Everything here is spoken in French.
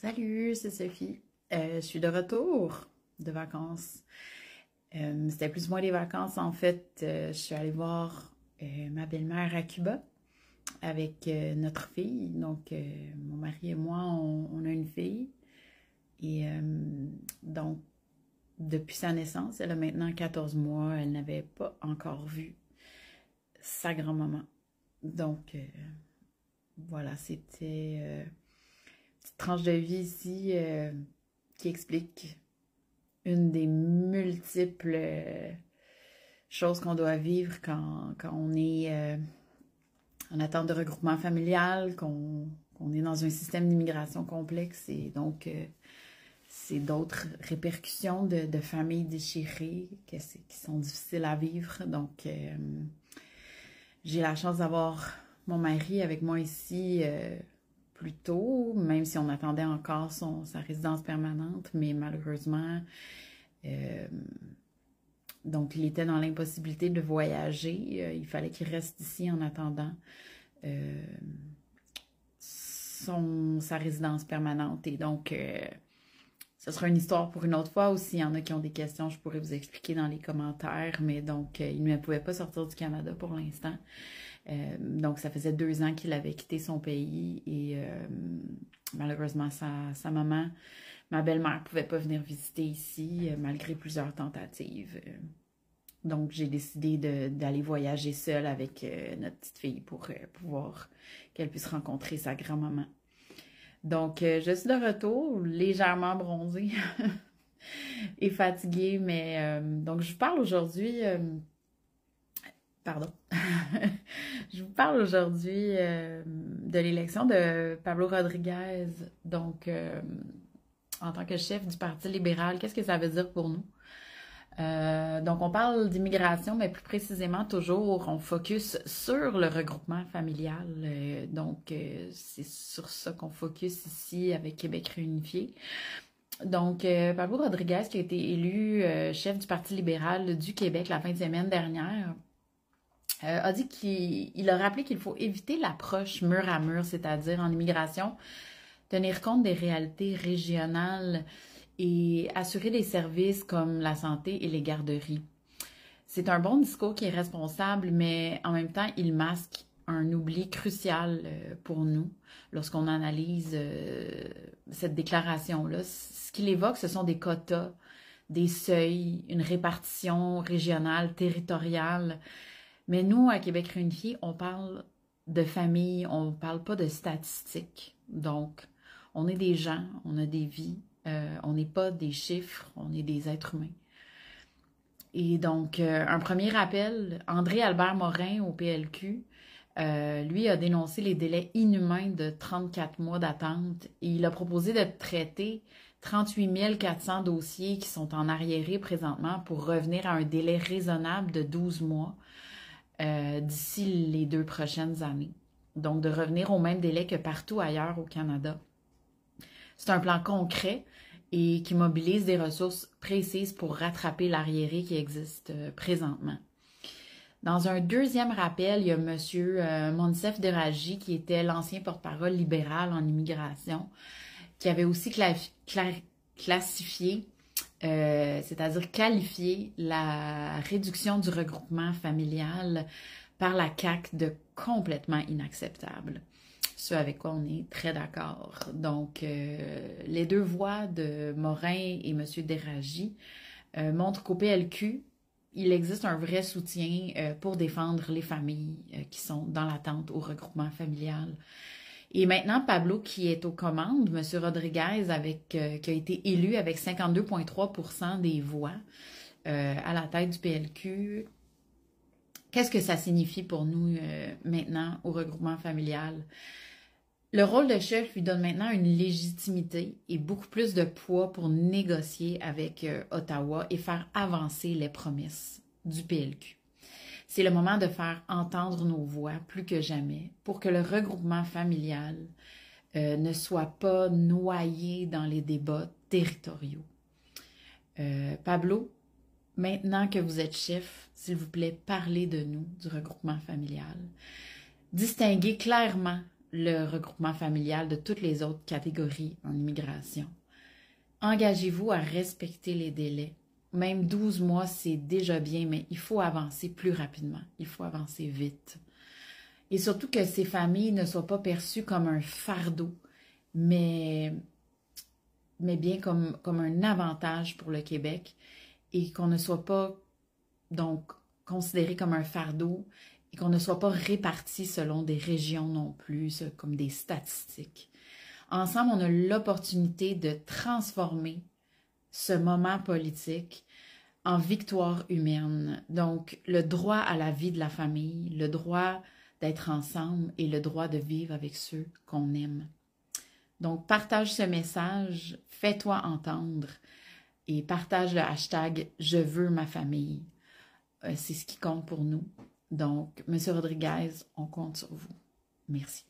Salut, c'est Sophie. Je suis de retour de vacances. C'était plus ou moins des vacances en fait. Je suis allée voir ma belle-mère à Cuba avec notre fille. Donc, mon mari et moi, on a une fille. Et donc, depuis sa naissance, elle a maintenant 14 mois. Elle n'avait pas encore vu sa grand-maman. Donc, voilà, c'était une petite tranche de vie ici qui explique une des multiples choses qu'on doit vivre quand on est en attente de regroupement familial, qu'on est dans un système d'immigration complexe et donc c'est d'autres répercussions de familles déchirées qui sont difficiles à vivre. Donc j'ai la chance d'avoir mon mari avec moi ici plus tôt, même si on attendait encore sa résidence permanente, mais malheureusement, donc il était dans l'impossibilité de voyager. Il fallait qu'il reste ici en attendant sa résidence permanente. Et donc, ce sera une histoire pour une autre fois ou s'il y en a qui ont des questions, je pourrais vous expliquer dans les commentaires. Mais donc, il ne pouvait pas sortir du Canada pour l'instant. Donc, ça faisait 2 ans qu'il avait quitté son pays et malheureusement, sa maman, ma belle-mère, ne pouvait pas venir visiter ici malgré plusieurs tentatives. Donc, j'ai décidé d'aller voyager seule avec notre petite fille pour pouvoir qu'elle puisse rencontrer sa grand-maman. Donc, je suis de retour, légèrement bronzée et fatiguée, mais donc je vous parle aujourd'hui... Pardon. Je vous parle aujourd'hui de l'élection de Pablo Rodriguez, donc en tant que chef du Parti libéral. Qu'est-ce que ça veut dire pour nous? Donc, on parle d'immigration, mais plus précisément, toujours, on focus sur le regroupement familial. Donc, c'est sur ça qu'on focus ici avec Québec réunifié. Donc, Pablo Rodriguez, qui a été élu chef du Parti libéral du Québec la fin de semaine dernière, a dit qu'il a rappelé qu'il faut éviter l'approche mur à mur, c'est-à-dire en immigration, tenir compte des réalités régionales et assurer des services comme la santé et les garderies. C'est un bon discours qui est responsable, mais en même temps, il masque un oubli crucial pour nous lorsqu'on analyse cette déclaration-là. Ce qu'il évoque, ce sont des quotas, des seuils, une répartition régionale, territoriale. Mais nous, à Québec réunifié, on parle de famille, on ne parle pas de statistiques. Donc, on est des gens, on a des vies, on n'est pas des chiffres, on est des êtres humains. Et donc, un premier rappel, André-Albert Morin au PLQ, lui a dénoncé les délais inhumains de 34 mois d'attente et il a proposé de traiter 38 400 dossiers qui sont en arriéré présentement pour revenir à un délai raisonnable de 12 mois d'ici les 2 prochaines années. Donc, de revenir au même délai que partout ailleurs au Canada. C'est un plan concret et qui mobilise des ressources précises pour rattraper l'arriéré qui existe présentement. Dans un deuxième rappel, il y a M. Monsef Deraji, qui était l'ancien porte-parole libéral en immigration, qui avait aussi classifié, c'est-à-dire qualifié la réduction du regroupement familial par la CAQ de complètement inacceptable. Ce avec quoi on est très d'accord. Donc, les deux voix de Morin et M. Deraji montrent qu'au PLQ, il existe un vrai soutien pour défendre les familles qui sont dans l'attente au regroupement familial. Et maintenant, Pablo, qui est aux commandes, M. Rodriguez, qui a été élu avec 52,3% des voix à la tête du PLQ, qu'est-ce que ça signifie pour nous maintenant au regroupement familial? Le rôle de chef lui donne maintenant une légitimité et beaucoup plus de poids pour négocier avec Ottawa et faire avancer les promesses du PLQ. C'est le moment de faire entendre nos voix plus que jamais pour que le regroupement familial ne soit pas noyé dans les débats territoriaux. Pablo, maintenant que vous êtes chef, s'il vous plaît, parlez de nous, du regroupement familial. Distinguez clairement le regroupement familial de toutes les autres catégories en immigration. Engagez-vous à respecter les délais. Même 12 mois, c'est déjà bien, mais il faut avancer plus rapidement. Il faut avancer vite. Et surtout que ces familles ne soient pas perçues comme un fardeau, mais bien comme un avantage pour le Québec et qu'on ne soit pas donc considéré comme un fardeau et qu'on ne soit pas réparti selon des régions non plus, comme des statistiques. Ensemble, on a l'opportunité de transformer ce moment politique en victoire humaine. Donc, le droit à la vie de la famille, le droit d'être ensemble et le droit de vivre avec ceux qu'on aime. Donc, partage ce message, fais-toi entendre et partage le hashtag « Je veux ma famille ». C'est ce qui compte pour nous. Donc, M. Rodriguez, on compte sur vous. Merci.